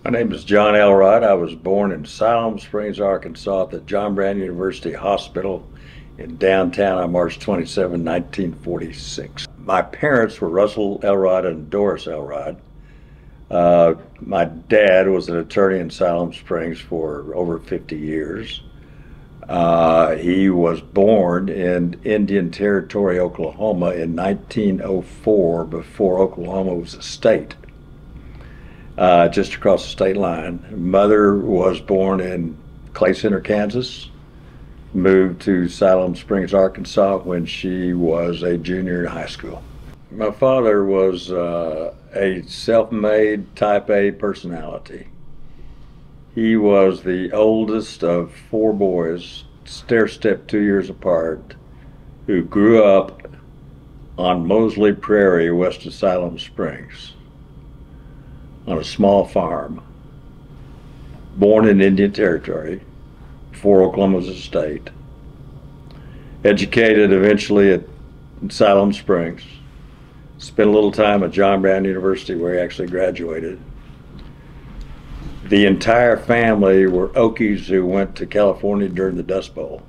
My name is John Elrod. I was born in Siloam Springs, Arkansas at the John Brown University Hospital in downtown on March 27, 1946. My parents were Russell Elrod and Doris Elrod. My dad was an attorney in Siloam Springs for over 50 years. He was born in Indian Territory, Oklahoma in 1904, before Oklahoma was a state. Just across the state line. Mother was born in Clay Center, Kansas, moved to Siloam Springs, Arkansas when she was a junior in high school. My father was a self-made type A personality. He was the oldest of four boys, stair-stepped 2 years apart, who grew up on Mosley Prairie, west of Siloam Springs, on a small farm, born in Indian Territory, before Oklahoma was a state, educated eventually at Siloam Springs, spent a little time at John Brown University where he actually graduated. The entire family were Okies who went to California during the Dust Bowl.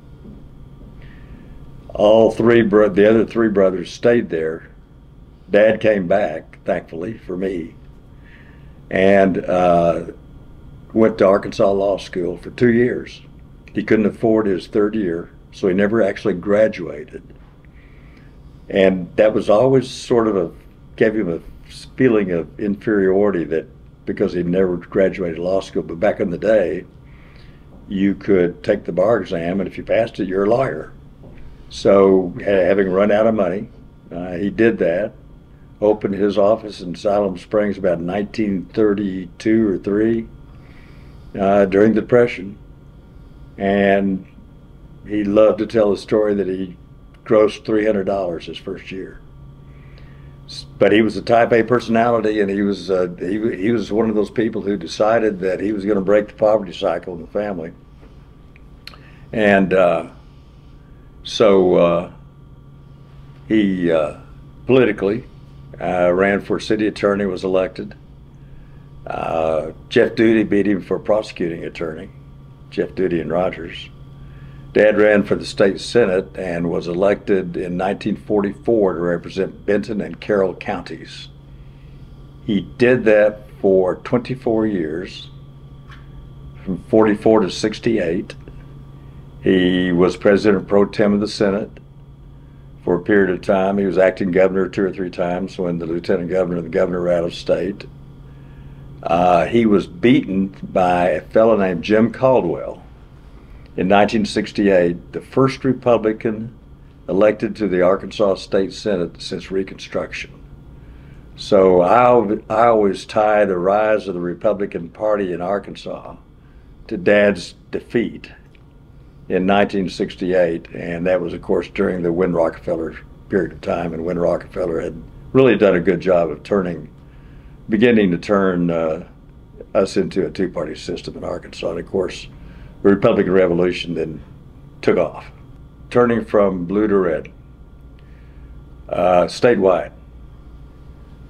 The other three brothers stayed there. Dad came back, thankfully for me, and went to Arkansas Law School for 2 years. He couldn't afford his third year, so he never actually graduated. And that was always sort of gave him a feeling of inferiority, that because he never graduated law school. But back in the day, you could take the bar exam, and if you passed it, you're a lawyer. So having run out of money, he did that. Opened his office in Siloam Springs about 1932 or 3 during the Depression, and he loved to tell the story that he grossed $300 his first year. But he was a type A personality, and he was one of those people who decided that he was going to break the poverty cycle in the family, and so he politically ran for city attorney, was elected. Jeff Duty beat him for prosecuting attorney, Jeff Duty and Rogers. Dad ran for the state senate and was elected in 1944 to represent Benton and Carroll counties. He did that for 24 years, from 44 to 68. He was president pro tem of the Senate for a period of time. He was acting governor 2 or 3 times when the lieutenant governor and the governor were out of state. He was beaten by a fellow named Jim Caldwell in 1968, the first Republican elected to the Arkansas State Senate since Reconstruction. So I always tie the rise of the Republican Party in Arkansas to Dad's defeat in 1968, and that was, of course, during the Wynn Rockefeller period of time, and Wynn Rockefeller had really done a good job of beginning to turn us into a two-party system in Arkansas. And of course, the Republican Revolution then took off, turning from blue to red, statewide.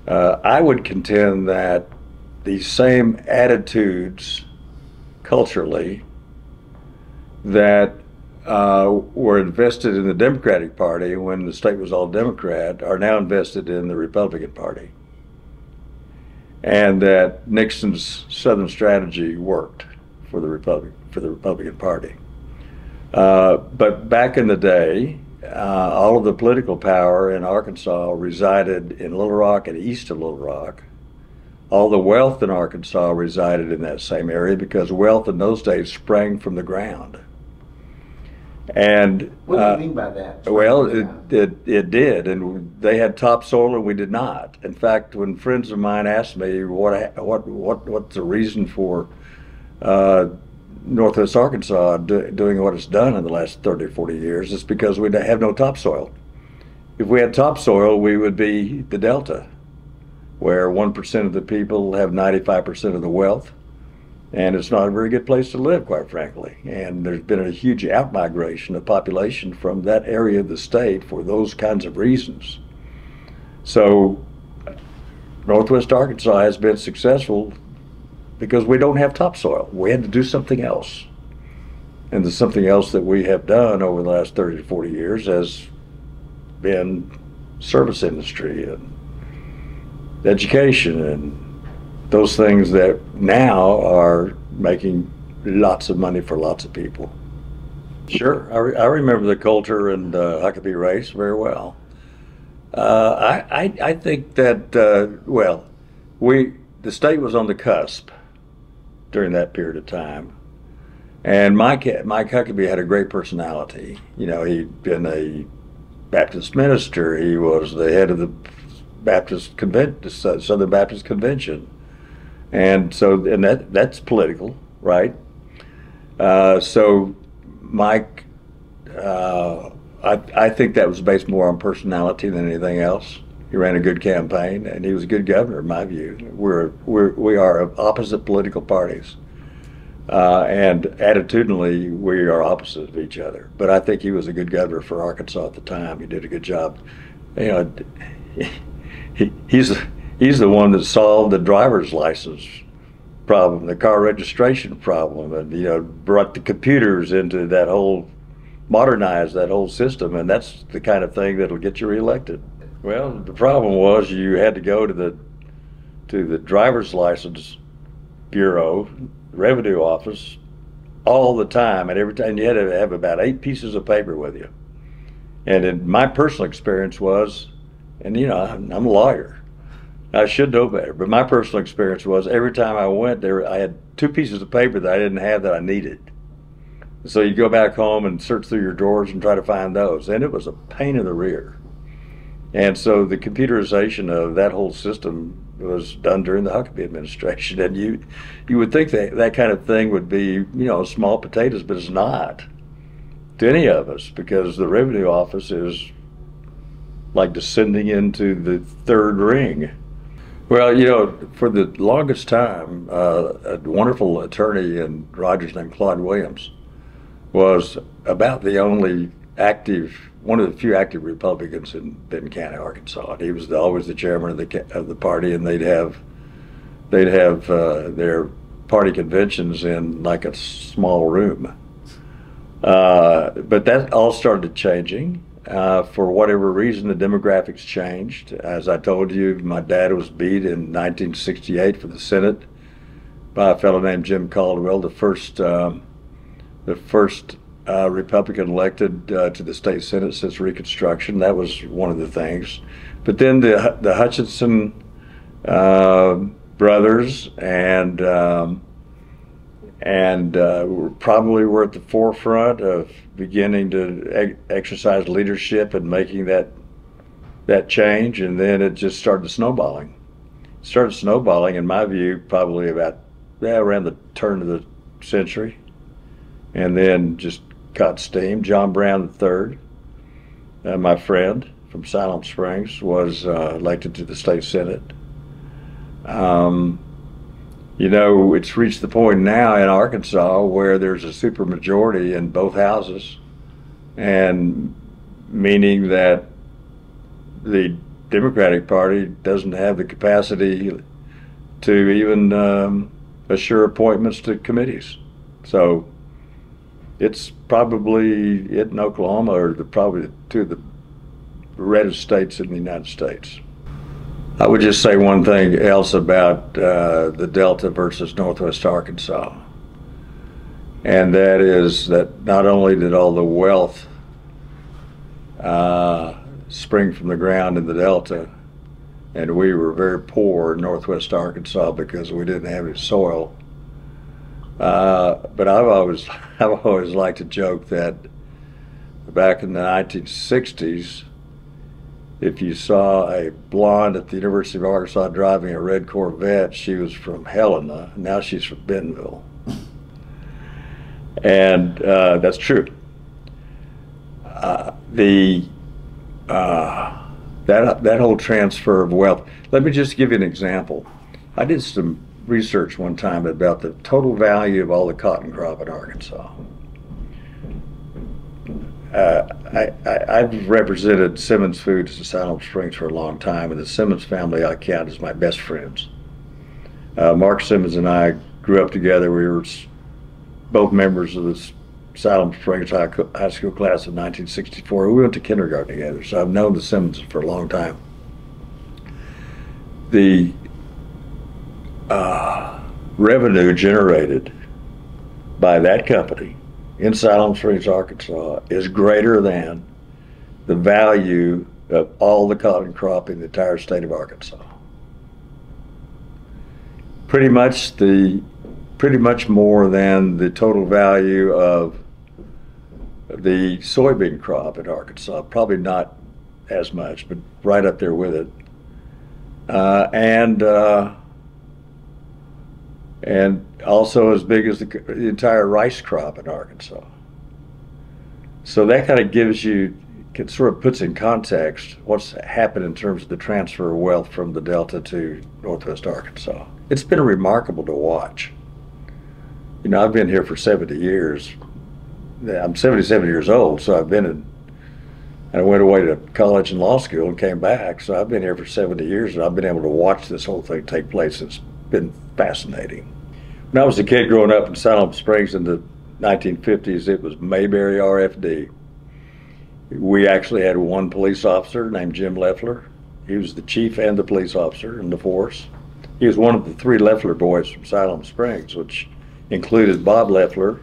I would contend that these same attitudes culturally that were invested in the Democratic Party when the state was all Democrat are now invested in the Republican Party, and that Nixon's Southern strategy worked for the Republican Party. But back in the day, all of the political power in Arkansas resided in Little Rock and east of Little Rock. All the wealth in Arkansas resided in that same area, because wealth in those days sprang from the ground. And what do you mean by that? Well, it did, and they had topsoil and we did not. In fact, when friends of mine asked me what's the reason for Northwest Arkansas doing what it's done in the last 30 or 40 years, it's because we have no topsoil. If we had topsoil, we would be the Delta, where 1% of the people have 95% of the wealth, and it's not a very good place to live, quite frankly. And there's been a huge outmigration of population from that area of the state for those kinds of reasons. So Northwest Arkansas has been successful because we don't have topsoil. We had to do something else. And the something else that we have done over the last 30 to 40 years has been service industry and education and those things that now are making lots of money for lots of people. Sure, I remember the Coulter and Huckabee race very well. I think that, well, the state was on the cusp during that period of time. And Mike Huckabee had a great personality. You know, he'd been a Baptist minister. He was the head of the Southern Baptist Convention. And so, and that's political, right? So Mike, I think that was based more on personality than anything else. He ran a good campaign, and he was a good governor, in my view. We are of opposite political parties. And attitudinally, we are opposite of each other. But I think he was a good governor for Arkansas at the time. He did a good job. You know, he's the one that solved the driver's license problem, the car registration problem, and brought the computers into that whole, modernized that whole system. And that's the kind of thing that'll get you reelected. Well, the problem was you had to go to the driver's license bureau, revenue office, all the time, and every time you had to have about 8 pieces of paper with you. And in my personal experience was, and I'm a lawyer, I should know better, but my personal experience was every time I went there, I had 2 pieces of paper that I didn't have that I needed. So you go back home and search through your drawers and try to find those, and it was a pain in the rear. And so the computerization of that whole system was done during the Huckabee administration, and you would think that kind of thing would be small potatoes, but it's not to any of us, because the revenue office is like descending into the third ring. Well, for the longest time, a wonderful attorney in Rogers named Claude Williams was about the only one of the few active Republicans in Benton County, Arkansas. And he was always the chairman of the party, and they'd have their party conventions in like a small room. But that all started changing. For whatever reason, the demographics changed. As I told you, my dad was beat in 1968 for the Senate by a fellow named Jim Caldwell, the first Republican elected to the state Senate since Reconstruction. That was one of the things. But then the Hutchinson brothers and probably were at the forefront of beginning to exercise leadership and making that change, and then it just started snowballing. It started snowballing, in my view, probably about around the turn of the century, and then just caught steam. John Brown III, my friend from Siloam Springs, was elected to the state Senate. It's reached the point now in Arkansas where there's a supermajority in both houses, and meaning that the Democratic Party doesn't have the capacity to even assure appointments to committees. So it's probably it in Oklahoma are probably 2 of the reddest states in the United States. I would just say one thing else about the Delta versus Northwest Arkansas, and that is that not only did all the wealth spring from the ground in the Delta, and we were very poor in Northwest Arkansas because we didn't have any soil. But I've always liked to joke that back in the 1960s, if you saw a blonde at the University of Arkansas driving a red Corvette, she was from Helena. Now she's from Bentonville. And that's true. That whole transfer of wealth. Let me just give you an example. I did some research one time about the total value of all the cotton crop in Arkansas. I've represented Simmons Foods in Siloam Springs for a long time, and the Simmons family I count as my best friends. Mark Simmons and I grew up together. We were both members of the Siloam Springs High School class of 1964. We went to kindergarten together, so I've known the Simmons for a long time. The revenue generated by that company in Siloam Springs, Arkansas, is greater than the value of all the cotton crop in the entire state of Arkansas. Pretty much more than the total value of the soybean crop in Arkansas. Probably not as much, but right up there with it. And also as big as the entire rice crop in Arkansas. So that kind of gives you, it sort of puts in context what's happened in terms of the transfer of wealth from the Delta to Northwest Arkansas. It's been remarkable to watch. You know, I've been here for 70 years. I'm 77 years old, so I went away to college and law school and came back. So I've been here for 70 years, and I've been able to watch this whole thing take place. It's been fascinating. When I was a kid growing up in Siloam Springs in the 1950s, it was Mayberry RFD. We actually had one police officer named Jim Leffler. He was the chief and the police officer in the force. He was one of the three Leffler boys from Siloam Springs, which included Bob Leffler,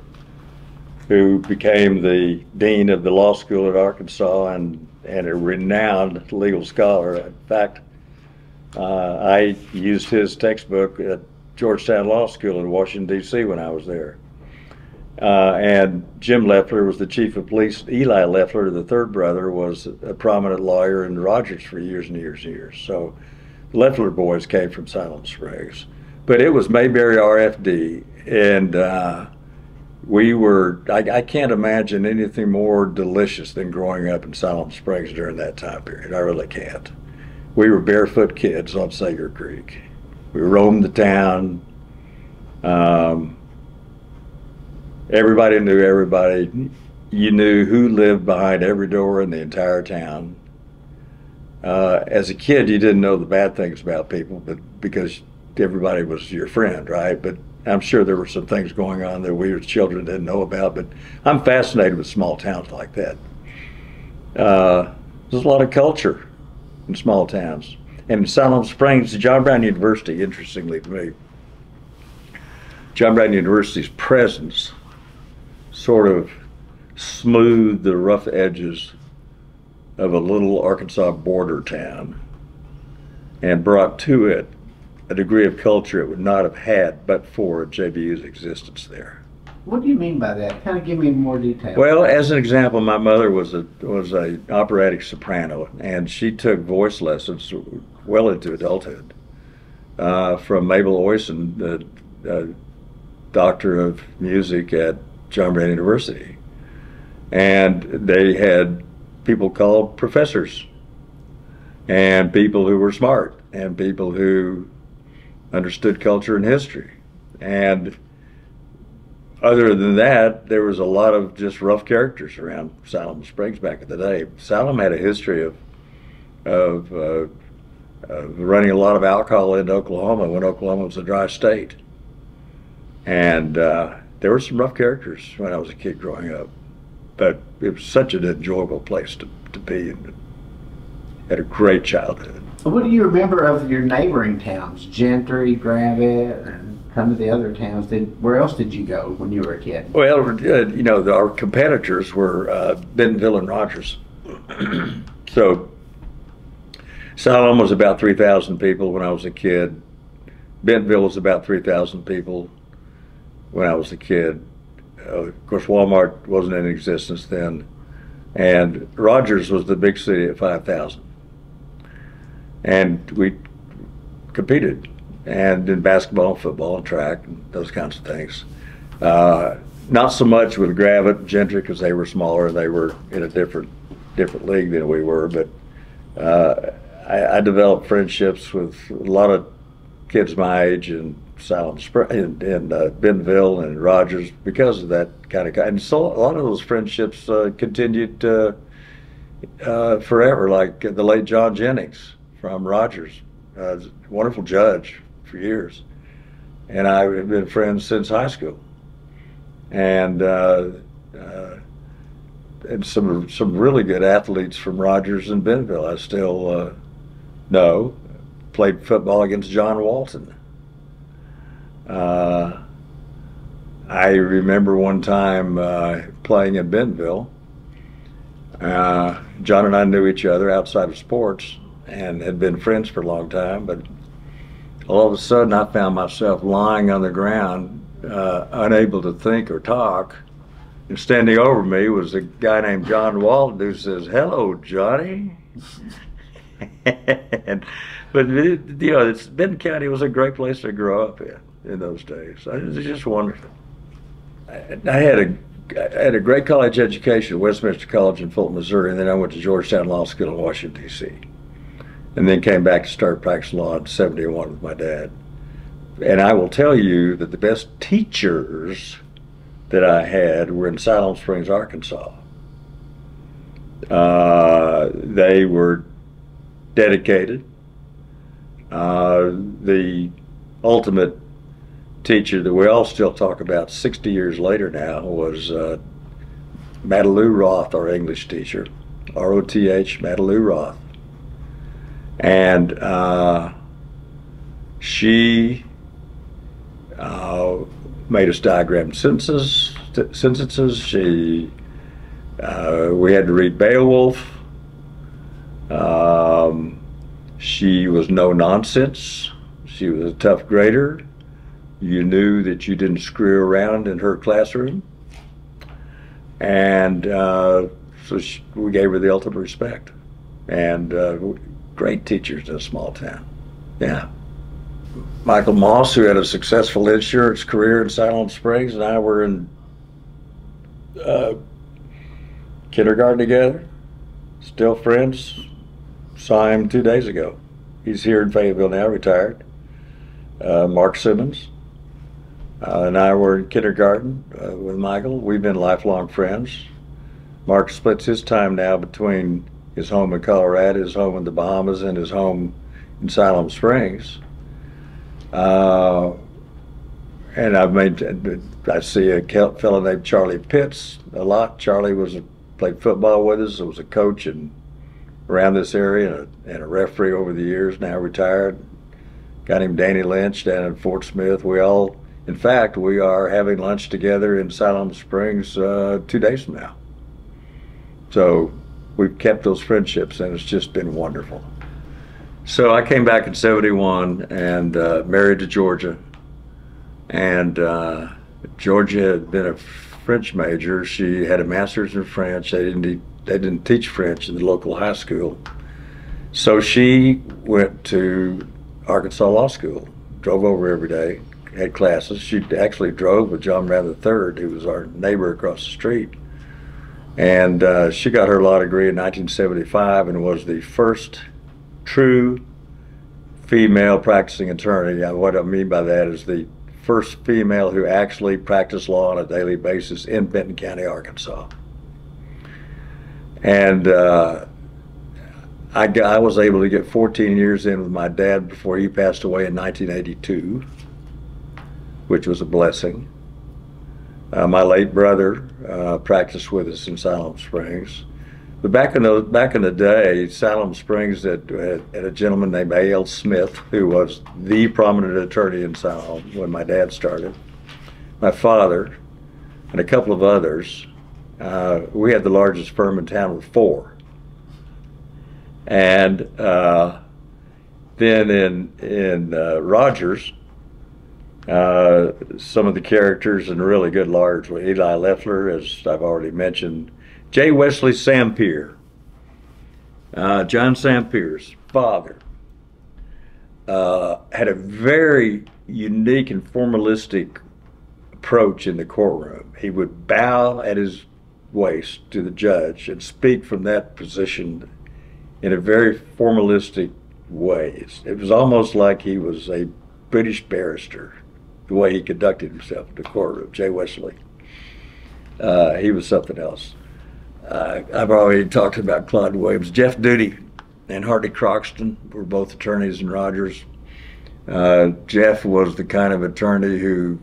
who became the dean of the law school at Arkansas and a renowned legal scholar. In fact, I used his textbook at Georgetown Law School in Washington, D.C. when I was there. And Jim Leffler was the chief of police. Eli Leffler, the third brother, was a prominent lawyer in Rogers for years and years and years. So the Leffler boys came from Siloam Springs. But it was Mayberry RFD, and I can't imagine anything more delicious than growing up in Siloam Springs during that time period. I really can't. We were barefoot kids on Sager Creek. We roamed the town. Everybody knew everybody. You knew who lived behind every door in the entire town. As a kid, you didn't know the bad things about people, but because everybody was your friend, right? But I'm sure there were some things going on that we as children didn't know about, but I'm fascinated with small towns like that. There's a lot of culture in small towns. And in Siloam Springs, John Brown University, interestingly to me, John Brown University's presence sort of smoothed the rough edges of a little Arkansas border town and brought to it a degree of culture it would not have had but for JBU's existence there. What do you mean by that? Kind of give me more detail. Well, as an example, my mother was a operatic soprano, and she took voice lessons well into adulthood from Mabel Oyson, the doctor of music at John Brown University. And they had people called professors, and people who were smart, and people who understood culture and history. And other than that, there was a lot of just rough characters around Siloam Springs back in the day. Siloam had a history of running a lot of alcohol into Oklahoma when Oklahoma was a dry state. And there were some rough characters when I was a kid growing up. But it was such an enjoyable place to be, and had a great childhood. What do you remember of your neighboring towns, Gentry, Gravette, and some of the other towns? Where else did you go when you were a kid? Well, you know, our competitors were Bentonville and Rogers. So Siloam was about 3,000 people when I was a kid. Bentonville was about 3,000 people when I was a kid. Of course, Walmart wasn't in existence then. And Rogers was the big city at 5,000. And we competed, and in basketball and football and track and those kinds of things. Not so much with Gravette and Gentry because they were smaller. They were in a different league than we were. But I developed friendships with a lot of kids my age in Siloam Springs, in Bentonville and Rogers because of that kind of. And so a lot of those friendships continued forever, like the late John Jennings from Rogers, wonderful judge for years. and I have been friends since high school. And some really good athletes from Rogers and Bentonville I still know. Played football against John Walton. I remember one time playing in Bentonville. John and I knew each other outside of sports and had been friends for a long time, but all of a sudden I found myself lying on the ground, unable to think or talk, and standing over me was a guy named John Walton who says, "Hello, Johnny." But Benton County was a great place to grow up in those days. It was just wonderful. I had a great college education at Westminster College in Fulton, Missouri, and then I went to Georgetown Law School in Washington, D.C. And then came back to start practicing law in '71 with my dad. And I will tell you that the best teachers that I had were in Siloam Springs, Arkansas. They were dedicated. The ultimate teacher that we all still talk about 60 years later now was Madalou Roth, our English teacher, R-O-T-H, Madalou Roth. And she made us diagram sentences. We had to read Beowulf. She was no nonsense. She was a tough grader. You knew that you didn't screw around in her classroom. And we gave her the ultimate respect. And great teachers in a small town. Yeah. Michael Moss, who had a successful insurance career in Siloam Springs, and I were in kindergarten together. Still friends. Saw him 2 days ago. He's here in Fayetteville now, retired. Mark Simmons and I were in kindergarten with Michael. We've been lifelong friends. Mark splits his time now between his home in Colorado, his home in the Bahamas, and his home in Siloam Springs. And I see a fellow named Charlie Pitts a lot. Charlie played football with us, was a coach around this area and a referee over the years, now retired. Got him Danny Lynch down in Fort Smith. In fact, we are having lunch together in Siloam Springs 2 days from now. So we've kept those friendships, and it's just been wonderful. So I came back in '71 and married to Georgia. And Georgia had been a French major. She had a master's in French. They didn't teach French in the local high school. So she went to Arkansas Law School, drove over every day, had classes. She actually drove with John Brown III, who was our neighbor across the street. And she got her law degree in 1975 and was the first true female practicing attorney. What I mean by that is the first female who actually practiced law on a daily basis in Benton County, Arkansas. And I was able to get 14 years in with my dad before he passed away in 1982, which was a blessing. My late brother practiced with us in Siloam Springs. But back in the day, Siloam Springs had a gentleman named A.L. Smith, who was the prominent attorney in Siloam when my dad started. My father and a couple of others. We had the largest firm in town with 4. And then in Rogers, some of the characters and really good lawyers were Eli Leffler, as I've already mentioned, J. Wesley Sampier, John Sampier's father, had a very unique and formalistic approach in the courtroom. He would bow at his waist to the judge and speak from that position in a very formalistic way. It was almost like he was a British barrister, the way he conducted himself in the courtroom. J. Wesley. He was something else. I've already talked about Claude Williams. Jeff Duty and Hardy Croxton were both attorneys in Rogers. Jeff was the kind of attorney who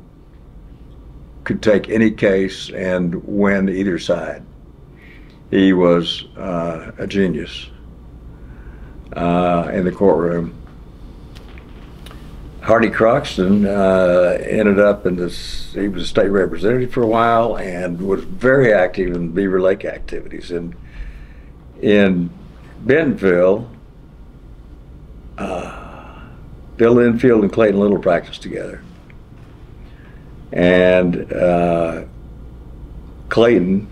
could take any case and win either side. He was a genius in the courtroom. Hardy Croxton ended up in this, he was a state representative for a while and was very active in Beaver Lake activities. And in Bentonville, Bill Enfield and Clayton Little practiced together. And Clayton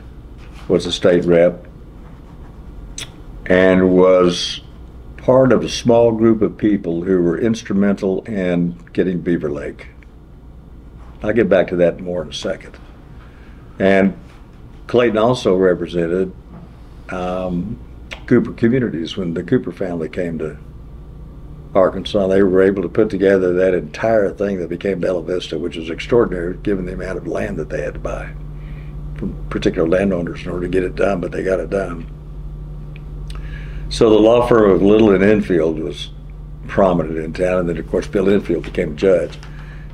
was a state rep and was part of a small group of people who were instrumental in getting Beaver Lake. I'll get back to that more in a second. And Clayton also represented Cooper communities. When the Cooper family came to Arkansas, they were able to put together that entire thing that became Bella Vista, which was extraordinary given the amount of land that they had to buy from particular landowners in order to get it done, but they got it done. So the law firm of Little and Enfield was prominent in town, and then of course Bill Enfield became judge.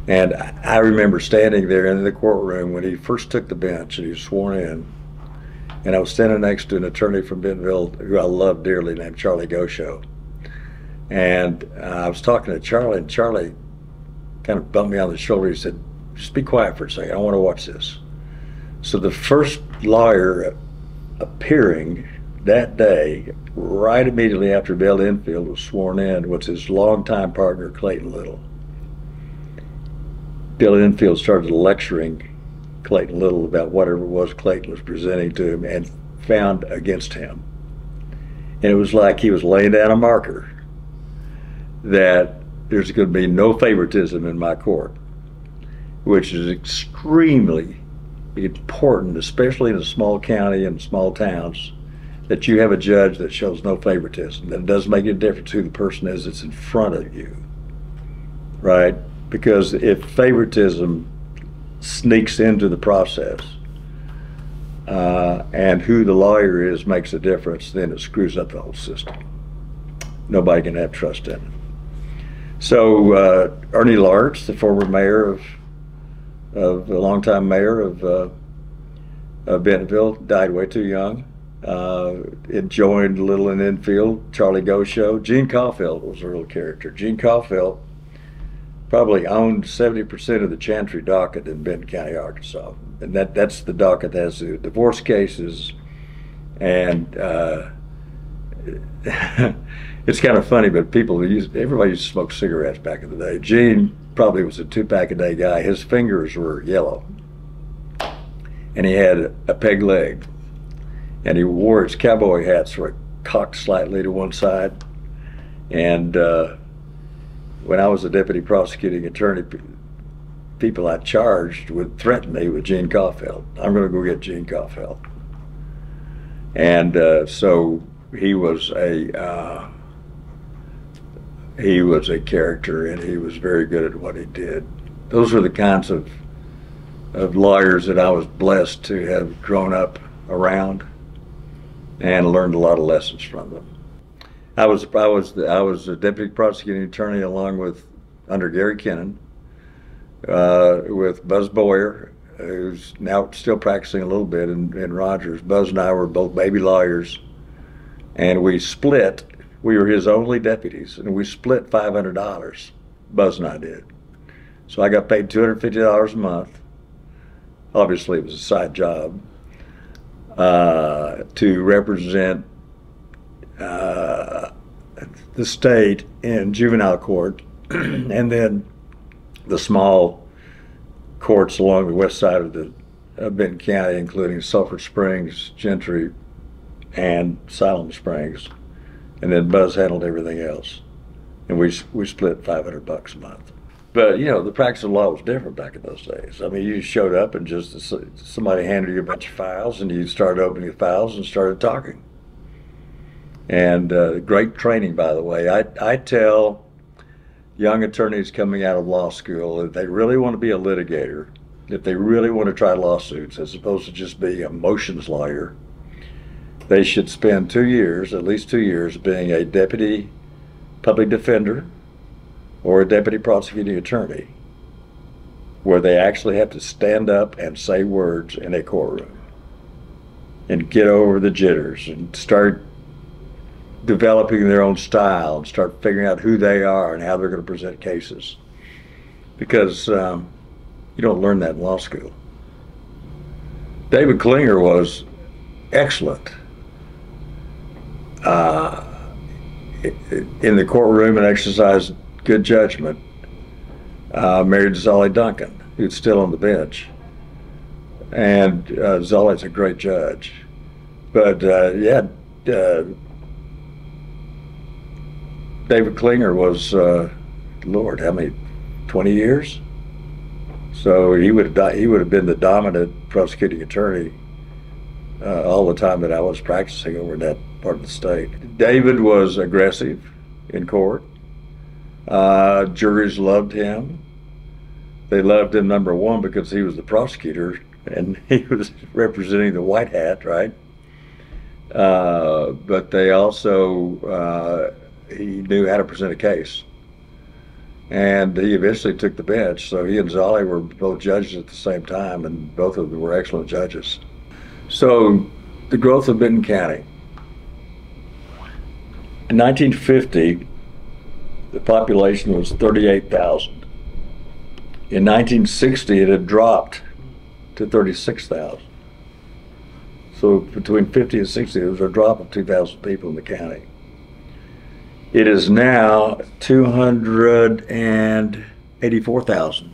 And I remember standing there in the courtroom when he first took the bench and he was sworn in, and I was standing next to an attorney from Bentonville who I loved dearly named Charlie Gosho. And I was talking to Charlie, and Charlie kind of bumped me on the shoulder. He said, "Just be quiet for a second, I want to watch this." So the first lawyer appearing that day, right immediately after Bill Enfield was sworn in, was his longtime partner, Clayton Little. Bill Enfield started lecturing Clayton Little about whatever it was Clayton was presenting to him and found against him. And it was like he was laying down a marker that there's going to be no favoritism in my court, which is extremely important, especially in a small county and small towns, that you have a judge that shows no favoritism, that it doesn't make any difference who the person is that's in front of you, right? Because if favoritism sneaks into the process and who the lawyer is makes a difference, then it screws up the whole system. Nobody can have trust in it. So Ernie Lartz, the former mayor of a longtime mayor of Bentonville, died way too young. It joined Little and Enfield, Charlie Gosho. Gene Caulfield was a real character. Gene Caulfield probably owned 70% of the Chantry docket in Benton County, Arkansas. And that's the docket that has the divorce cases. And it's kind of funny, but everybody used to smoke cigarettes back in the day. Gene probably was a 2-pack-a-day guy. His fingers were yellow. And he had a peg leg. And he wore his cowboy hat sort of cocked slightly to one side. And when I was a deputy prosecuting attorney, people I charged would threaten me with Gene Caulfield. I'm going to go get Gene Caulfield. And so he was a character, and he was very good at what he did. Those were the kinds of lawyers that I was blessed to have grown up around and learned a lot of lessons from them. I was a deputy prosecuting attorney under Gary Kennan, with Buzz Boyer, who's now still practicing a little bit in Rogers. Buzz and I were both baby lawyers, and we split. We were his only deputies, and we split $500. Buzz and I did. So I got paid $250 a month. Obviously, it was a side job. To represent the state in juvenile court, and then the small courts along the west side of Benton County, including Sulphur Springs, Gentry, and Siloam Springs. And then Buzz handled everything else. And we split $500 a month. But, you know, the practice of law was different back in those days. I mean, you showed up and just somebody handed you a bunch of files, and you started opening the files and started talking. And great training, by the way. I tell young attorneys coming out of law school, if they really want to be a litigator, if they really want to try lawsuits, as opposed to just being a motions lawyer, they should spend 2 years, at least 2 years, being a deputy public defender or a deputy prosecuting attorney, where they actually have to stand up and say words in a courtroom and get over the jitters and start developing their own style and start figuring out who they are and how they're going to present cases. Because you don't learn that in law school. David Klinger was excellent in the courtroom and exercised good judgment. Married Zolly Duncan, who's still on the bench. And Zolly's a great judge. But David Klinger was, Lord, how many, 20 years? So he would have been the dominant prosecuting attorney all the time that I was practicing over in that part of the state. David was aggressive in court. Juries loved him. They loved him, number one, because he was the prosecutor and he was representing the white hat, right? But they also, he knew how to present a case. And he eventually took the bench, so he and Zolly were both judges at the same time, and both of them were excellent judges. So, the growth of Benton County. In 1950, the population was 38,000. In 1960, it had dropped to 36,000. So between 50 and 60, there was a drop of 2,000 people in the county. It is now 284,000.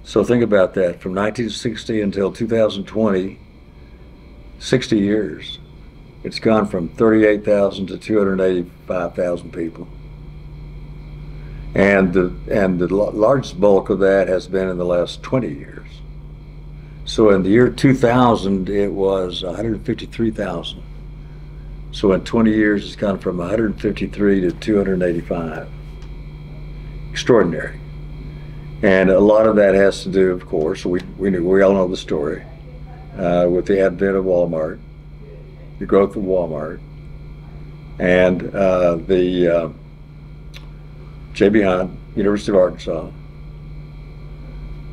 So think about that. From 1960 until 2020, 60 years. It's gone from 38,000 to 285,000 people. And the largest bulk of that has been in the last 20 years. So in the year 2000, it was 153,000. So in 20 years, it's gone from 153 to 285. Extraordinary. And a lot of that has to do, of course, we all know the story, with the advent of Walmart, the growth of Walmart, and the J.B. Hunt, University of Arkansas,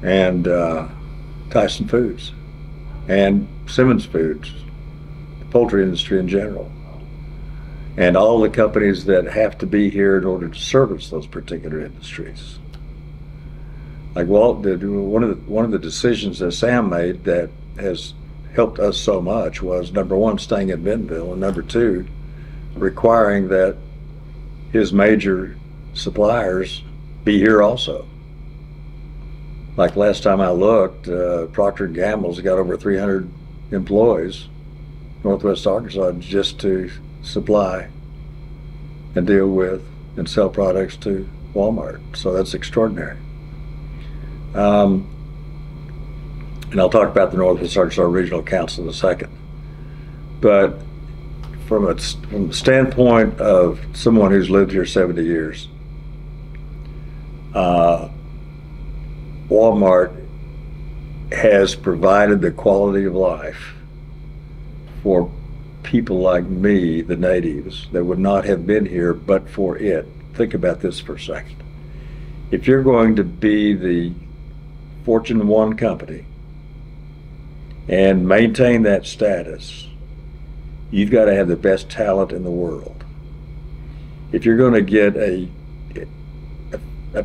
and Tyson Foods, and Simmons Foods, the poultry industry in general, and all the companies that have to be here in order to service those particular industries. Like one of the decisions that Sam made that has helped us so much was, number one, staying in Bentonville, and number two, requiring that his major suppliers be here also. Like last time I looked, Procter & Gamble's got over 300 employees, Northwest Arkansas, just to supply and deal with and sell products to Walmart. So that's extraordinary. And I'll talk about the Northwest Arkansas Regional Council in a second. But from the standpoint of someone who's lived here 70 years, Walmart has provided the quality of life for people like me, the natives, that would not have been here but for it. Think about this for a second. If you're going to be the Fortune 1 company and maintain that status, you've got to have the best talent in the world. If you're going to get a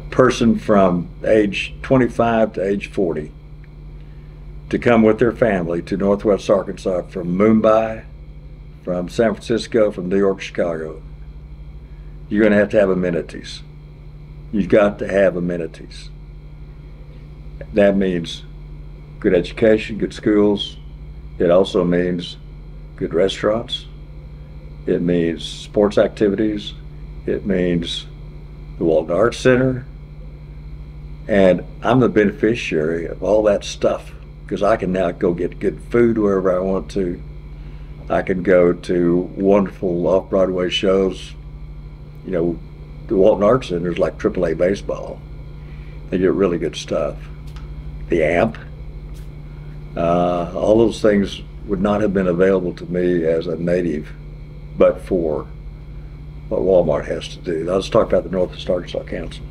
person from age 25 to age 40 to come with their family to Northwest Arkansas from Mumbai, from San Francisco, from New York, Chicago, you're going to have amenities. You've got to have amenities. That means good education, good schools. It also means good restaurants. It means sports activities. It means the Walton Arts Center. And I'm the beneficiary of all that stuff because I can now go get good food wherever I want to. I can go to wonderful off-Broadway shows. You know, the Walton Arts Center is like AAA baseball. They get really good stuff. The AMP, all those things would not have been available to me as a native but for what Walmart has to do. Let's talk about the Northwest Arkansas Council.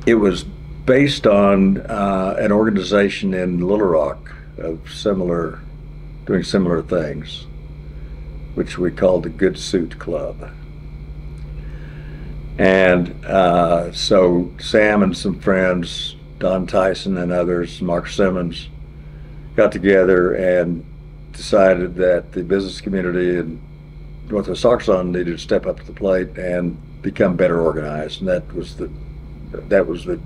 It was based on an organization in Little Rock of doing similar things, which we called the Good Suit Club. And so Sam and some friends, Don Tyson and others, Mark Simmons, got together and decided that the business community in Northwest Arkansas needed to step up to the plate and become better organized. And that was the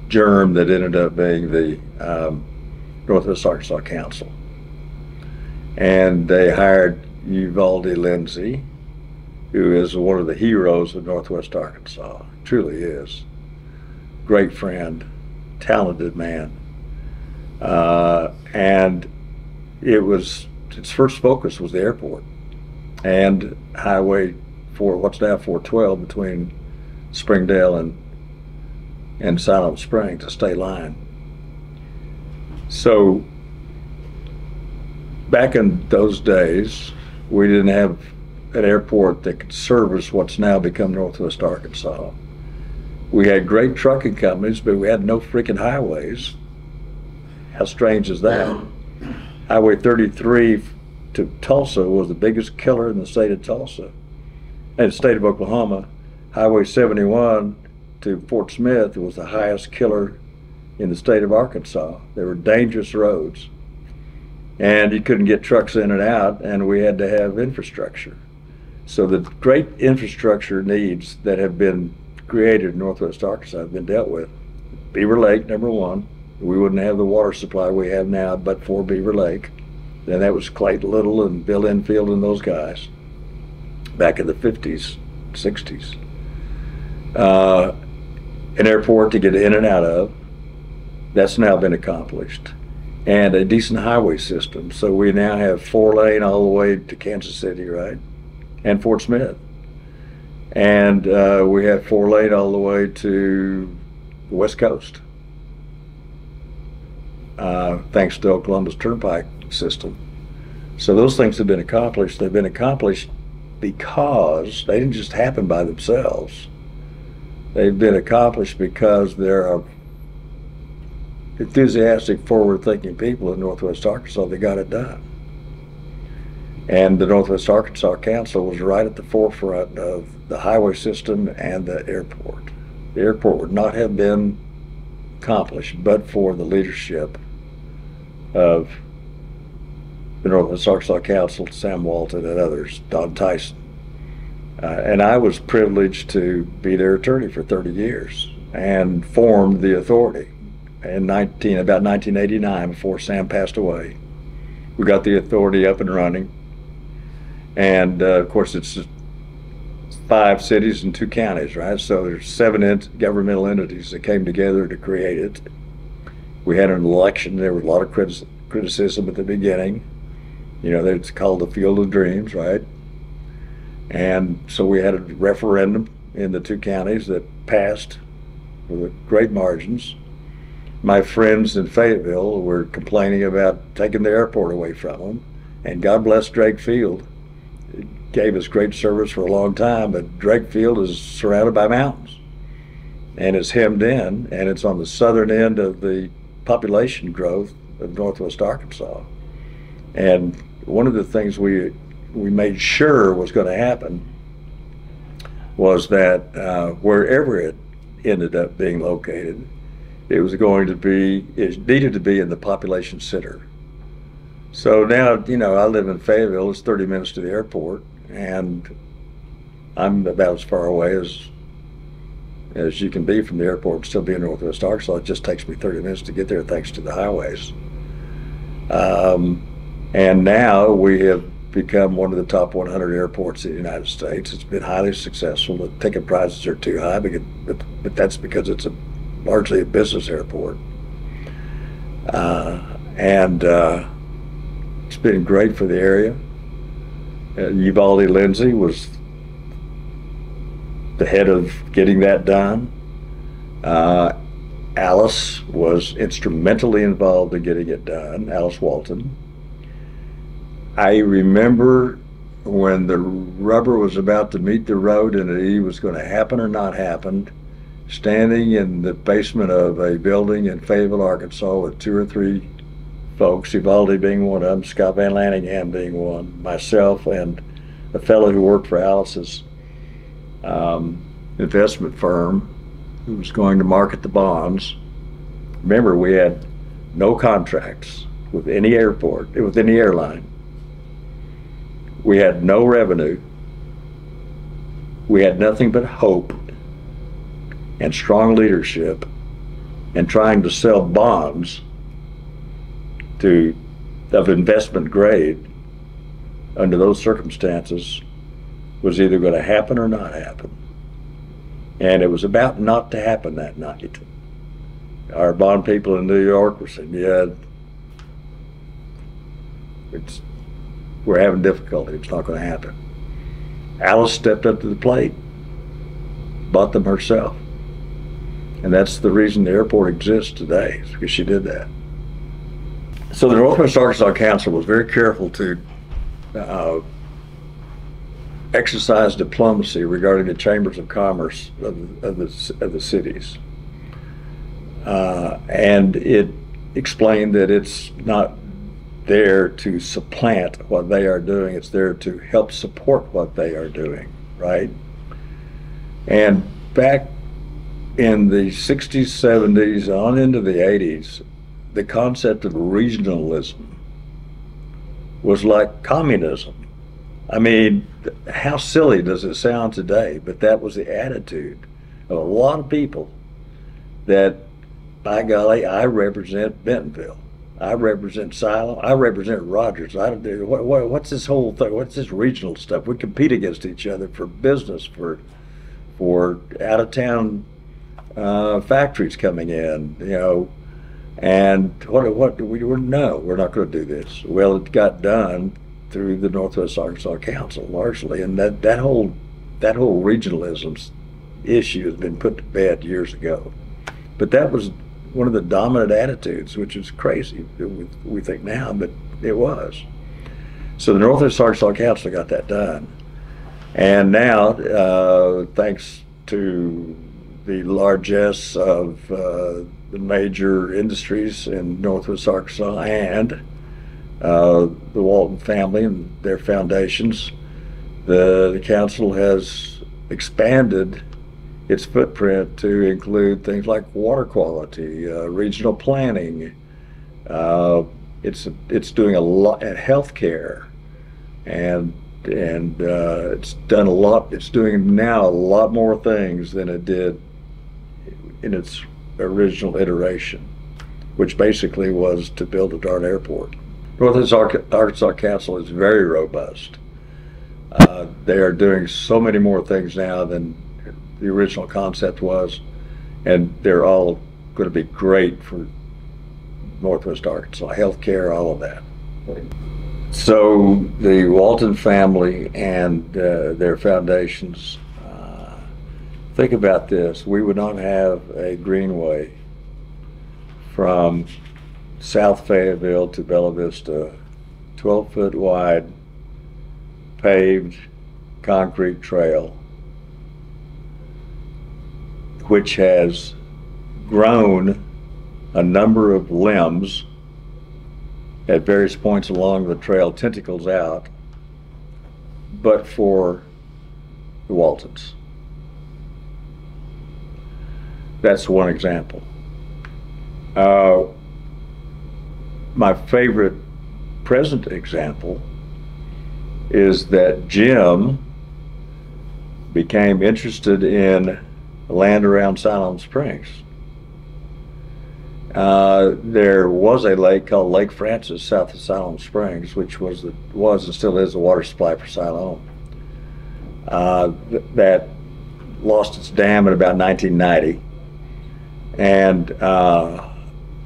germ that ended up being the Northwest Arkansas Council. And they hired Uvalde Lindsay, who is one of the heroes of Northwest Arkansas, truly is. Great friend, talented man. And its first focus was the airport and Highway 4, what's now 412, between Springdale and Siloam Springs, a state line. So back in those days, we didn't have an airport that could service what's now become Northwest Arkansas. We had great trucking companies, but we had no freaking highways. How strange is that? Highway 33 to Tulsa was the biggest killer in the state of Tulsa and the state of Oklahoma. Highway 71 to Fort Smith was the highest killer in the state of Arkansas. They were dangerous roads, and you couldn't get trucks in and out, and we had to have infrastructure. So the great infrastructure needs that have been created in Northwest Arkansas have been dealt with. Beaver Lake, number one. We wouldn't have the water supply we have now but for Beaver Lake. Then that was Clayton Little and Bill Enfield and those guys back in the 50s, 60s. An airport to get in and out of, that's now been accomplished. And a decent highway system. So we now have 4-lane all the way to Kansas City, right? And Fort Smith. And we have 4-lane all the way to the West Coast. Thanks to Oklahoma's turnpike system. So those things have been accomplished. They've been accomplished because they didn't just happen by themselves. They've been accomplished because there are enthusiastic, forward-thinking people in Northwest Arkansas that got it done. And the Northwest Arkansas Council was right at the forefront of the highway system and the airport. The airport would not have been accomplished but for the leadership of the Northwest Arkansas Council, Sam Walton and others, Don Tyson. And I was privileged to be their attorney for 30 years and formed the authority in about 1989, before Sam passed away. We got the authority up and running. And of course, it's 5 cities and 2 counties, right? So there's 7 governmental entities that came together to create it. We had an election. There was a lot of criticism at the beginning. You know, it's called the Field of Dreams, right? And so we had a referendum in the 2 counties that passed with great margins. My friends in Fayetteville were complaining about taking the airport away from them. And God bless Drake Field. It gave us great service for a long time, but Drake Field is surrounded by mountains. And it's hemmed in, and it's on the southern end of the population growth of Northwest Arkansas. And one of the things we made sure was going to happen was that wherever it ended up being located, it needed to be in the population center. So now, you know, I live in Fayetteville. It's 30 minutes to the airport, and I'm about as far away as you can be from the airport and still be in Northwest Arkansas. It just takes me 30 minutes to get there thanks to the highways. And now we have become one of the top 100 airports in the United States. It's been highly successful. The ticket prices are too high, but that's because it's largely a business airport. It's been great for the area. Uvalde Lindsay was the head of getting that done. Alice was instrumentally involved in getting it done, Alice Walton. I remember when the rubber was about to meet the road and it either was going to happen or not happen, standing in the basement of a building in Fayetteville, Arkansas, with 2 or 3 folks, Uvalde being one of them, Scott Van Lanningham being one, myself, and a fellow who worked for Alice's investment firm who was going to market the bonds. Remember, we had no contracts with any airport, with any airline. We had no revenue. We had nothing but hope and strong leadership, and trying to sell bonds of investment grade under those circumstances was either going to happen or not happen. And it was about not to happen that night. Our bond people in New York were saying, yeah, we're having difficulty, it's not going to happen. Alice stepped up to the plate, bought them herself. And that's the reason the airport exists today, is because she did that. So the Northwest Arkansas Council was very careful to exercise diplomacy regarding the chambers of commerce of the cities. And it explained that it's not there to supplant what they are doing, it's there to help support what they are doing, right? And back in the 60s, 70s, on into the 80s, the concept of regionalism was like communism. I mean, how silly does it sound today? But that was the attitude of a lot of people that, by golly, I represent Bentonville. I represent Siloam. I represent Rogers. What's this whole thing? What's this regional stuff? We compete against each other for business, for out-of-town factories coming in, you know. And no, we're not going to do this. Well, it got done through the Northwest Arkansas Council largely, and that whole regionalism issue has been put to bed years ago. But that was one of the dominant attitudes, which is crazy, we think now, but it was. So the Northwest Arkansas Council got that done. And now, thanks to the largesse of the major industries in Northwest Arkansas and the Walton family and their foundations, the council has expanded its footprint to include things like water quality, regional planning. It's doing a lot at healthcare, and it's done a lot. It's doing now a lot more things than it did in its original iteration, which basically was to build a darn airport. Northwest Arkansas Council is very robust. They are doing so many more things now than the original concept was, and they're all going to be great for Northwest Arkansas, healthcare, all of that. So the Walton family and their foundations, think about this. We would not have a greenway from South Fayetteville to Bella Vista, 12-foot wide paved concrete trail, which has grown a number of limbs at various points along the trail, tentacles out, but for the Waltons. That's one example. My favorite present example is that Jim became interested in land around Siloam Springs. There was a lake called Lake Francis south of Siloam Springs, which was and still is the water supply for Siloam. That lost its dam in about 1990, and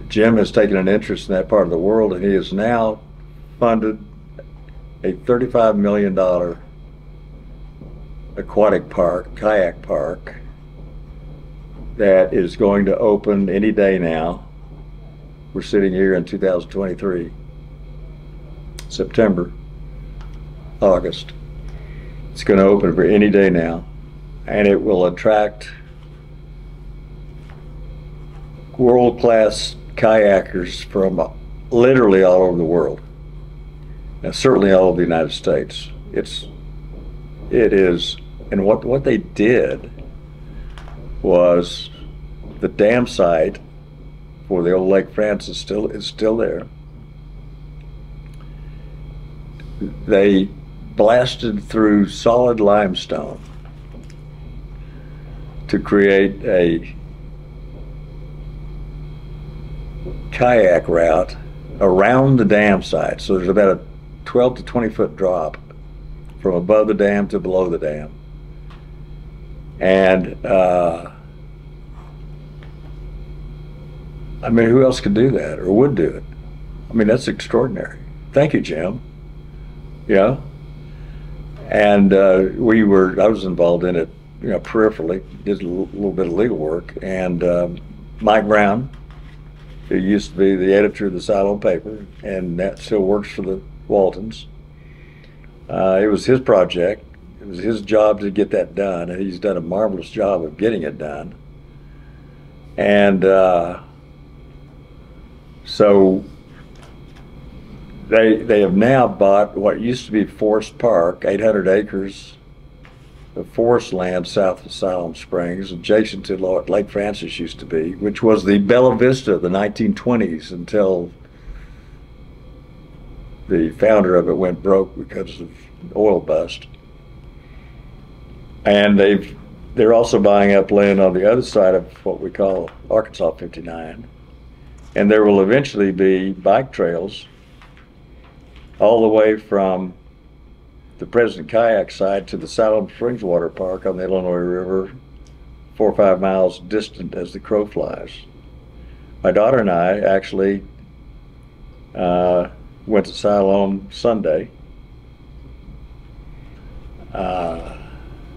Jim has taken an interest in that part of the world, and he has now funded a $35 million aquatic park, kayak park, that is going to open any day now. We're sitting here in 2023, September, August. It's going to open for any day now, and it will attract world-class kayakers from literally all over the world, and certainly all over the United States. It is, and what they did was the dam site for the old Lake Francis is still there. They blasted through solid limestone to create a kayak route around the dam site. So there's about a 12 to 20 foot drop from above the dam to below the dam. And I mean, who else could do that or would do it? I mean, that's extraordinary. Thank you, Jim. Yeah. And I was involved in it, peripherally, did a little bit of legal work. And Mike Brown, who used to be the editor of the Siloam paper, and that still works for the Waltons. It was his project. It was his job to get that done, and he's done a marvelous job of getting it done. And so they have now bought what used to be Forest Park, 800 acres of forest land south of Siloam Springs, adjacent to what Lake Francis used to be, which was the Bella Vista of the 1920s until the founder of it went broke because of oil bust. And they're also buying up land on the other side of what we call Arkansas 59. And there will eventually be bike trails all the way from the President Kayak site to the Siloam Springs Water Park on the Illinois River, 4 or 5 miles distant as the crow flies. My daughter and I actually went to Siloam Sunday.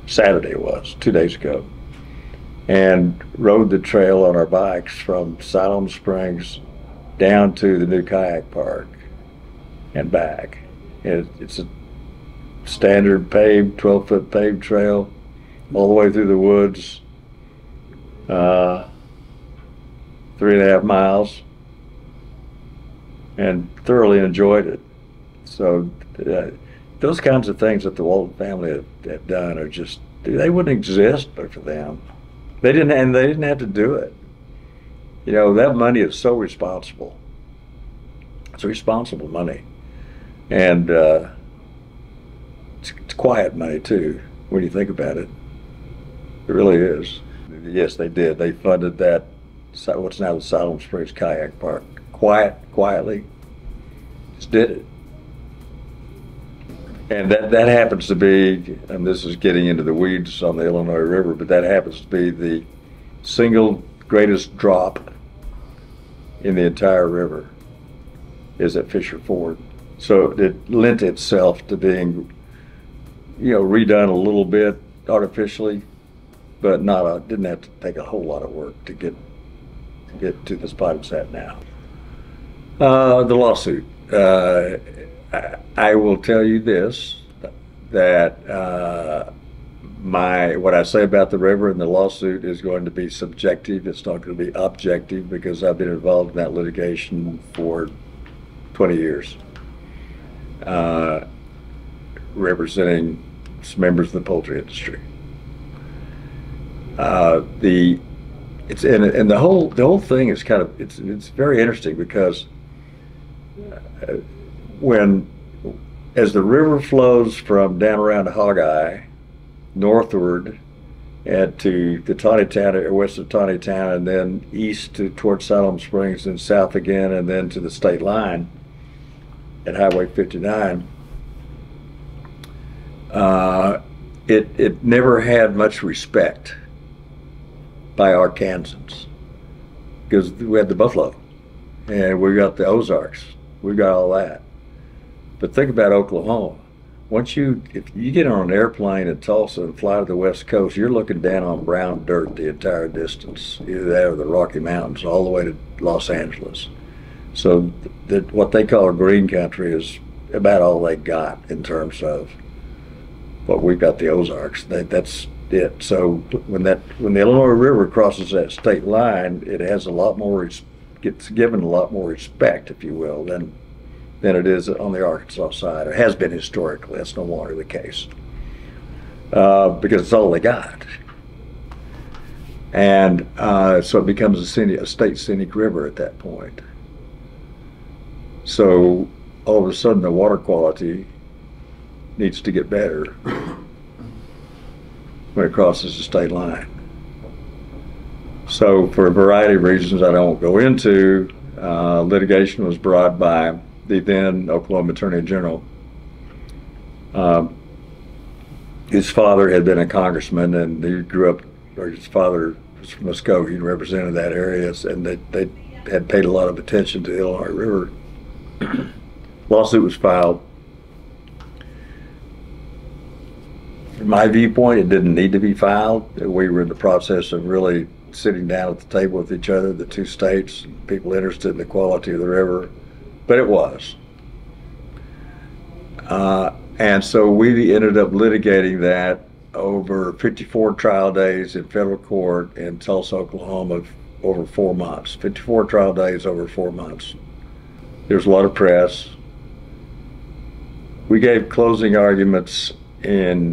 Saturday it was, 2 days ago, and rode the trail on our bikes from Siloam Springs down to the new kayak park and back. It's a standard paved, 12-foot paved trail all the way through the woods, 3.5 miles, and thoroughly enjoyed it. So those kinds of things that the Walton family have done are just, they wouldn't exist but for them. They didn't have to do it. That money is so responsible. It's responsible money. And it's quiet money too, when you think about it. It really is. Yes, they did. They funded that, what's now the Siloam Springs Kayak Park. Quietly, just did it. And that happens to be, and this is getting into the weeds on the Illinois River, but that happens to be the single greatest drop in the entire river is at Fisher Ford. So it lent itself to being, redone a little bit artificially, but didn't have to take a whole lot of work to get to the spot it's at now. The lawsuit. I will tell you this, that what I say about the river and the lawsuit is going to be subjective. It's not going to be objective, because I've been involved in that litigation for 20 years, representing some members of the poultry industry. The whole thing is kind of, it's very interesting, because as the river flows from down around Hogeye northward and to the Tawny Town, or west of Tawny Town, and then east towards Siloam Springs, and south again, and then to the state line at Highway 59, it never had much respect by Arkansans, because we had the buffalo, and we got the Ozarks, we got all that. But think about Oklahoma. If you get on an airplane in Tulsa and fly to the West Coast, you're looking down on brown dirt the entire distance, either that or the Rocky Mountains, all the way to Los Angeles. So what they call green country is about all they got in terms of but we've got the Ozarks. That's it. So when the Illinois River crosses that state line, it has a lot more, gets given a lot more respect, if you will, than it is on the Arkansas side. It has been historically. That's no longer the case because it's all they got. And so it becomes a state scenic river at that point. So all of a sudden the water quality needs to get better when it crosses the state line. So for a variety of reasons I don't go into, litigation was brought by the then Oklahoma Attorney General. His father had been a congressman, and he grew up, or his father was from Muskogee and represented that area, and they had paid a lot of attention to the Illinois River. Lawsuit was filed. From my viewpoint, it didn't need to be filed. We were in the process of really sitting down at the table with each other, the two states, people interested in the quality of the river, but it was. And so we ended up litigating that over 54 trial days in federal court in Tulsa, Oklahoma, over 4 months. 54 trial days over 4 months. There's a lot of press. We gave closing arguments in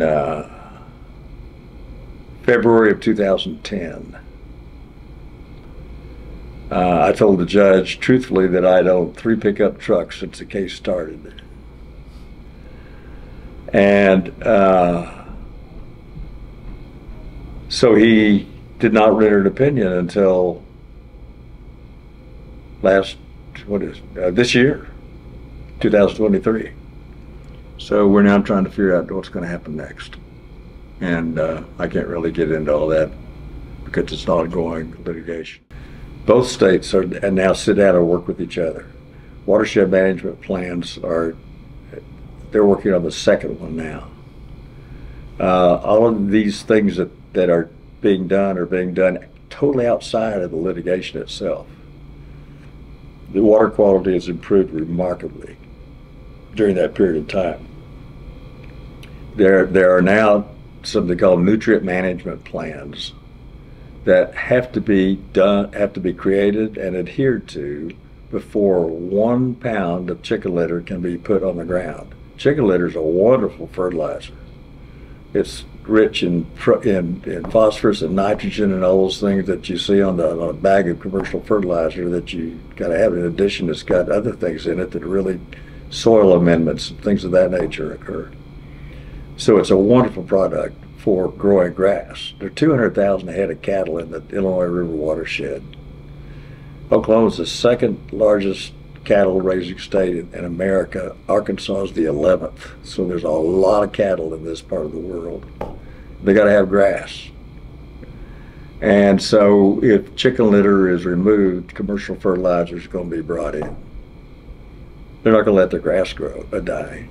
February of 2010. I told the judge truthfully that I'd owned 3 pickup trucks since the case started. And so he did not render an opinion until this year, 2023. So we're now trying to figure out what's going to happen next. And I can't really get into all that because it's not ongoing litigation. Both states are now sit down and work with each other. Watershed management plans they're working on the second one now. All of these things that are being done totally outside of the litigation itself. The water quality has improved remarkably during that period of time. There are now something called nutrient management plans that have to be created and adhered to before 1 pound of chicken litter can be put on the ground. Chicken litter is a wonderful fertilizer. It's rich in phosphorus and nitrogen and all those things that you see on a bag of commercial fertilizer that you got to have. In addition, it's got other things in it that really soil amendments and things of that nature occur. So it's a wonderful product for growing grass. There are 200,000 head of cattle in the Illinois River watershed. Oklahoma is the second largest cattle raising state in America. Arkansas is the 11th. So there's a lot of cattle in this part of the world. They got to have grass. And so if chicken litter is removed, commercial fertilizer is going to be brought in. They're not going to let the grass die.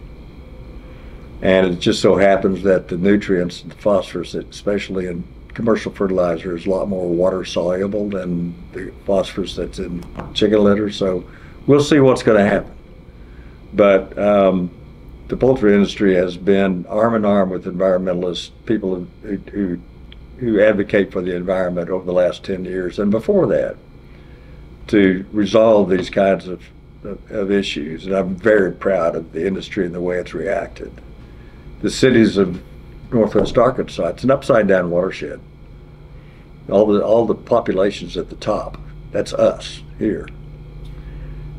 And it just so happens that the nutrients, the phosphorus, especially in commercial fertilizer, is a lot more water soluble than the phosphorus that's in chicken litter. So we'll see what's going to happen. But the poultry industry has been arm in arm with environmentalists, people who advocate for the environment over the last 10 years and before that, to resolve these kinds of issues. And I'm very proud of the industry and the way it's reacted. The cities of northwest Arkansas, it's an upside down watershed. All the population's at the top. That's us here.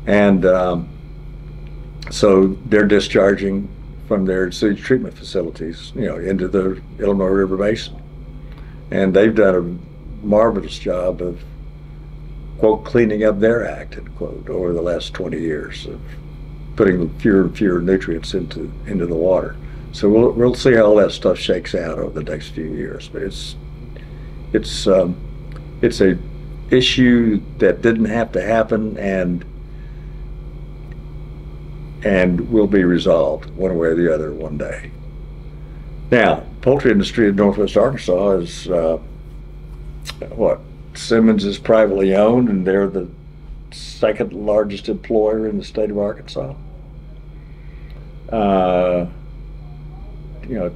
And so they're discharging from their sewage treatment facilities, into the Illinois River Basin. And they've done a marvelous job of, quote, cleaning up their act, end quote, over the last 20 years of putting fewer and fewer nutrients into the water. So we'll see how all that stuff shakes out over the next few years. But it's a issue that didn't have to happen and will be resolved one way or the other one day. Now, poultry industry in northwest Arkansas is Simmons is privately owned, and they're the second largest employer in the state of Arkansas.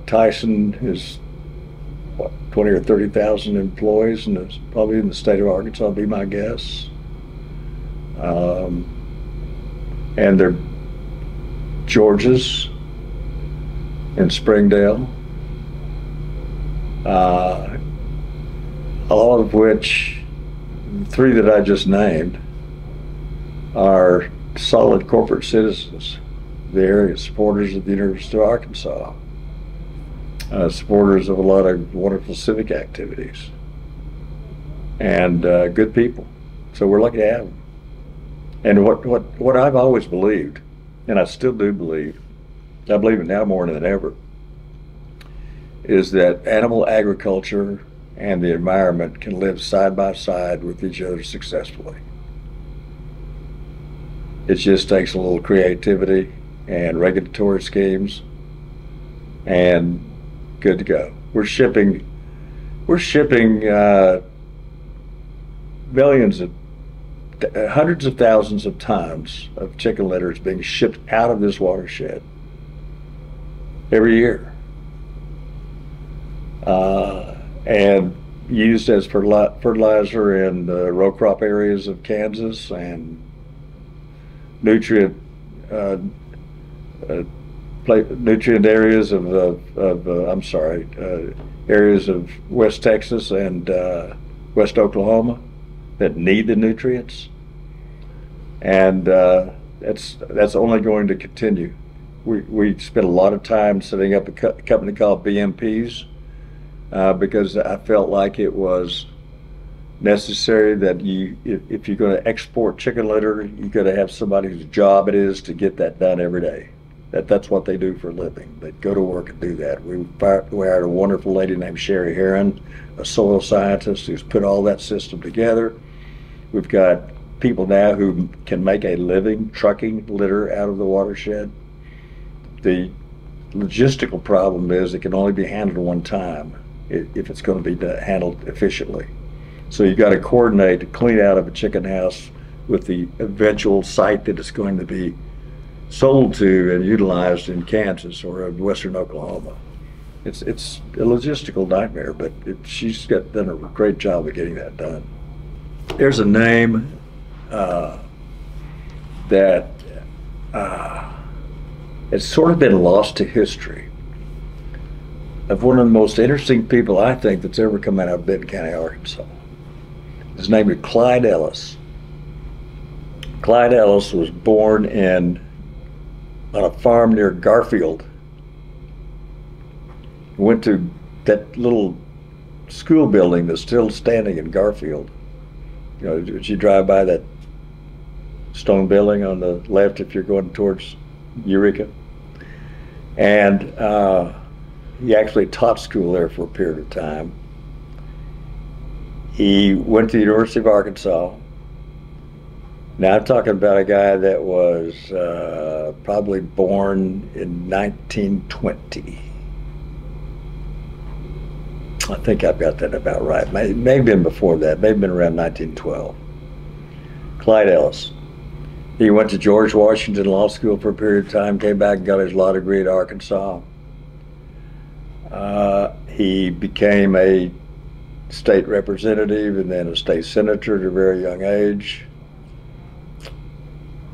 Tyson is what, 20 or 30,000 employees, and it's probably in the state of Arkansas, be my guess. And they're George's in Springdale, all of which, the three that I just named, are solid corporate citizens. They're supporters of the University of Arkansas, supporters of a lot of wonderful civic activities, and good people. So we're lucky to have them. And what I've always believed, and I still do believe, I believe it now more than ever, is that animal agriculture and the environment can live side by side with each other successfully. It just takes a little creativity and regulatory schemes, and good to go. We're shipping millions of, hundreds of thousands of tons of chicken litters being shipped out of this watershed every year, and used as fertilizer in the row crop areas of Kansas and nutrient areas areas of West Texas and West Oklahoma that need the nutrients, and that's only going to continue. We spent a lot of time setting up a company called BMPs because I felt like it was necessary that if you're going to export chicken litter, you got to have somebody whose job it is to get that done every day. That's what they do for a living. They go to work and do that. We hired a wonderful lady named Sherry Heron, a soil scientist who's put all that system together. We've got people now who can make a living trucking litter out of the watershed. The logistical problem is it can only be handled one time if it's going to be handled efficiently. So you've got to coordinate to clean out of a chicken house with the eventual site that it's going to be sold to and utilized in Kansas or in western Oklahoma. It's a logistical nightmare, but she's done a great job of getting that done. There's a name that it's sort of been lost to history, of one of the most interesting people I think that's ever come out of Benton County, Arkansas. His name is Clyde Ellis. Clyde Ellis was born on a farm near Garfield. Went to that little school building that's still standing in Garfield. As you drive by that stone building on the left if you're going towards Eureka. And he actually taught school there for a period of time. He went to the University of Arkansas. Now I'm talking about a guy that was probably born in 1920. I think I've got that about right. May have been before that. May have been around 1912. Clyde Ellis. He went to George Washington Law School for a period of time, came back and got his law degree at Arkansas. He became a state representative and then a state senator at a very young age.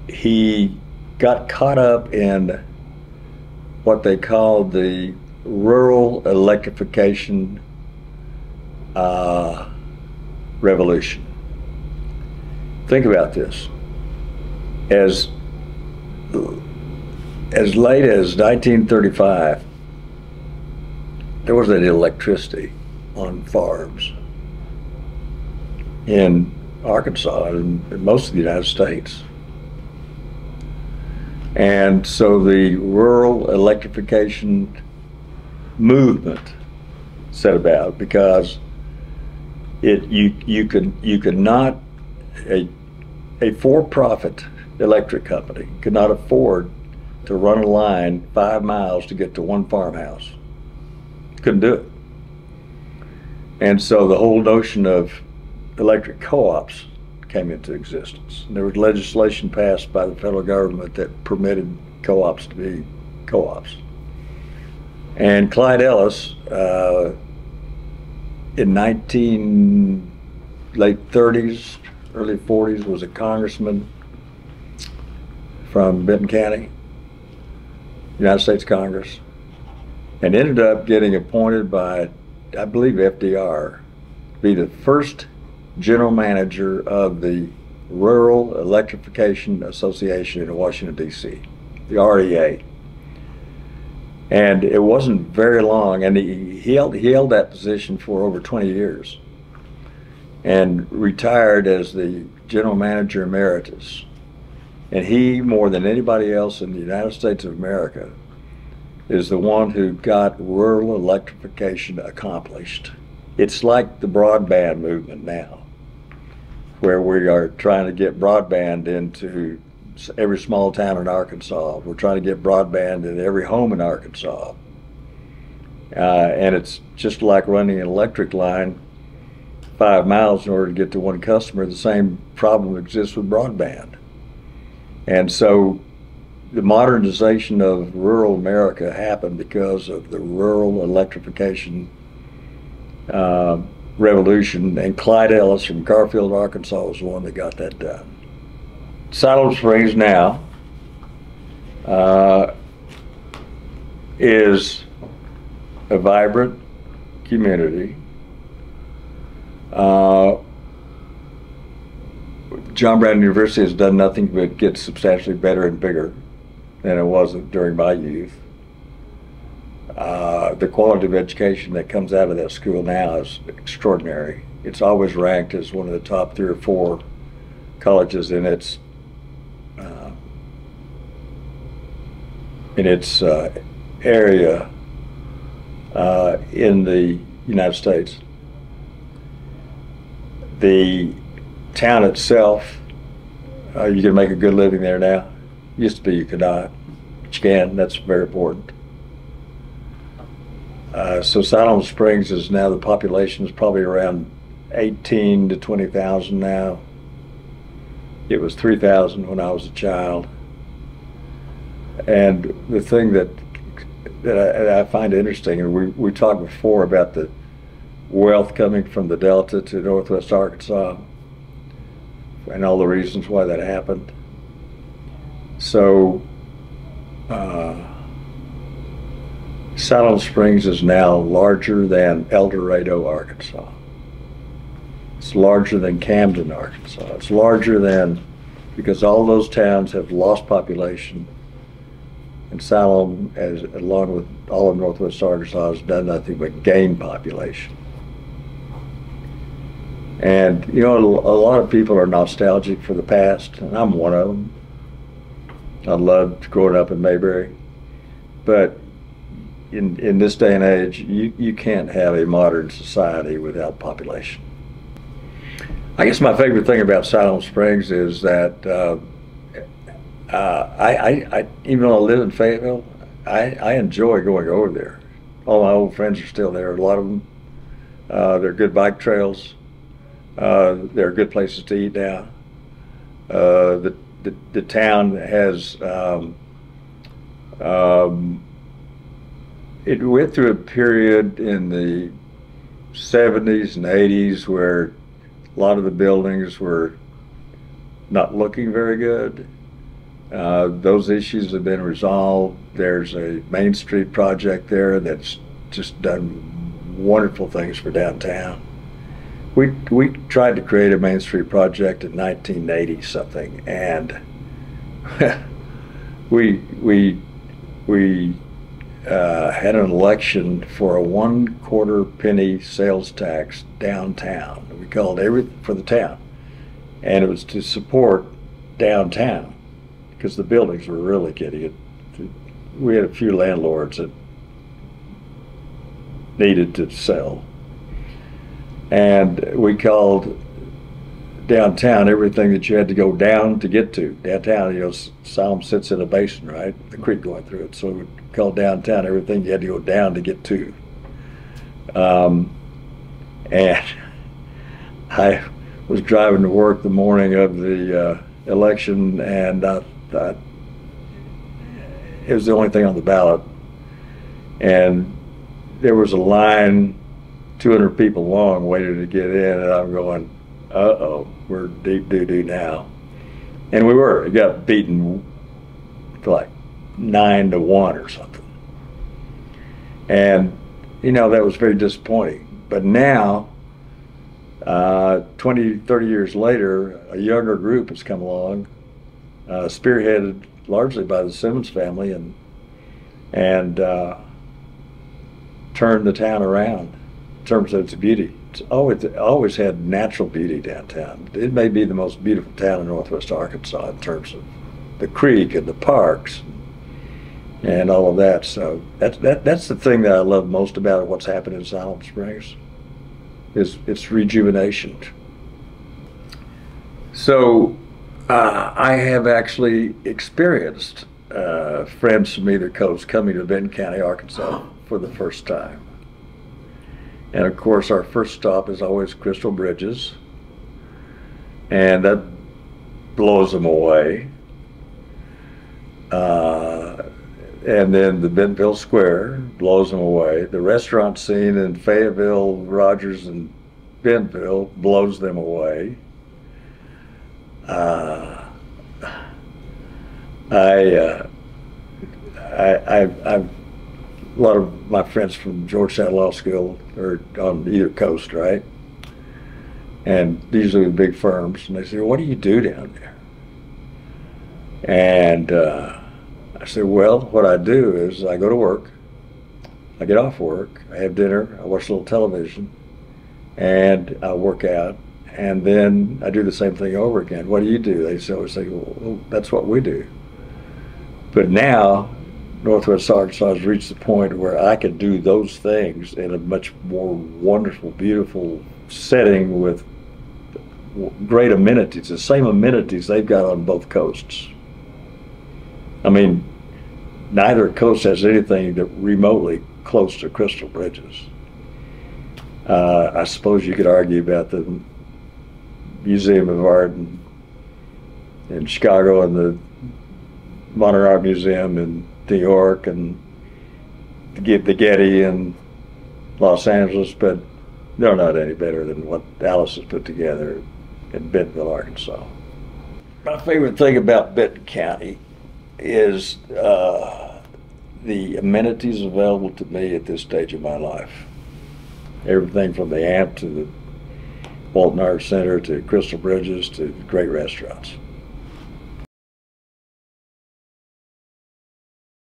He got caught up in what they called the rural electrification revolution. Think about this. As late as 1935, there wasn't electricity on farms in Arkansas and most of the United States. And so the rural electrification movement set about because you could not, a for-profit electric company could not afford to run a line 5 miles to get to one farmhouse. Couldn't do it. And so the whole notion of electric co-ops came into existence. And there was legislation passed by the federal government that permitted co-ops to be co-ops. And Clyde Ellis, in late 30s, early 40s, was a congressman from Benton County, United States Congress, and ended up getting appointed by, I believe, FDR, to be the first general manager of the Rural Electrification Association in Washington, D.C., the REA. And it wasn't very long, and he held that position for over 20 years and retired as the general manager emeritus. And he, more than anybody else in the United States of America, is the one who got rural electrification accomplished. It's like the broadband movement now, where we are trying to get broadband into every small town in Arkansas. We're trying to get broadband in every home in Arkansas. And it's just like running an electric line 5 miles in order to get to one customer. The same problem exists with broadband. And so the modernization of rural America happened because of the rural electrification revolution, and Clyde Ellis from Garfield, Arkansas was the one that got that done. Siloam Springs now is a vibrant community. John Brown University has done nothing but get substantially better and bigger than it was during my youth. The quality of education that comes out of that school now is extraordinary. It's always ranked as one of the top 3 or 4 colleges in its area in the United States. The town itself, you can make a good living there now. Used to be you could not, but you can. That's very important. So Siloam Springs is now, the population is probably around 18 to 20,000 now. It was 3,000 when I was a child. And the thing that I find interesting, and we talked before about the wealth coming from the Delta to Northwest Arkansas and all the reasons why that happened. So Siloam Springs is now larger than El Dorado, Arkansas. It's larger than Camden, Arkansas. It's larger than, because all those towns have lost population, and Siloam, along with all of Northwest Arkansas, has done nothing but gain population. And you know, a lot of people are nostalgic for the past, and I'm one of them. I loved growing up in Mayberry, but in this day and age, you can't have a modern society without population. I guess my favorite thing about Siloam Springs is that even though I live in Fayetteville, I enjoy going over there. All my old friends are still there. A lot of them. They're good bike trails. They're good places to eat now. The town has it went through a period in the 70s and 80s where a lot of the buildings were not looking very good. Those issues have been resolved. There's a Main Street project there that's just done wonderful things for downtown. We tried to create a Main Street project in 1980 something, and we had an election for a 1/4 penny sales tax downtown. We called everything for the town, and it was to support downtown because the buildings were really getting it. We had a few landlords that needed to sell, and we called downtown everything that you had to go down to get to. Downtown, you know, Siloam sits in a basin, right? The creek going through it. So we called downtown everything you had to go down to get to. And I was driving to work the morning of the election, and I thought it was the only thing on the ballot. And there was a line 200 people long waiting to get in, and I'm going, uh-oh, we're deep doo-doo now. And we were. We got beaten like 9-1 or something. And, you know, that was very disappointing. But now, 20, 30 years later, a younger group has come along, spearheaded largely by the Simmons family, and turned the town around in terms of its beauty. It's always had natural beauty downtown. It may be the most beautiful town in northwest Arkansas in terms of the creek and the parks and all of that. So that's the thing that I love most about what's happened in Siloam Springs, is its rejuvenation. So I have actually experienced friends from either coast coming to Benton County, Arkansas for the first time. And of course, our first stop is always Crystal Bridges, and that blows them away. And then the Bentonville Square blows them away. The restaurant scene in Fayetteville, Rogers, and Bentonville blows them away. A lot of my friends from Georgetown Law School are on either coast, right? And usually the big firms, and they say, "What do you do down there?" And I said, "Well, what I do is I go to work, I get off work, I have dinner, I watch a little television, and I work out, and then I do the same thing over again." "What do you do?" They always say, "Well, that's what we do." But now, Northwest Arkansas has reached the point where I can do those things in a much more wonderful, beautiful setting with great amenities, the same amenities they've got on both coasts. I mean, neither coast has anything that remotely close to Crystal Bridges. I suppose you could argue about the Museum of Art in Chicago and the Modern Art Museum in New York and the Getty in Los Angeles, but they're not any better than what Alice has put together in Bentonville, Arkansas. My favorite thing about Benton County is the amenities available to me at this stage of my life. Everything from the AMP to the Walton Arts Center to Crystal Bridges to great restaurants.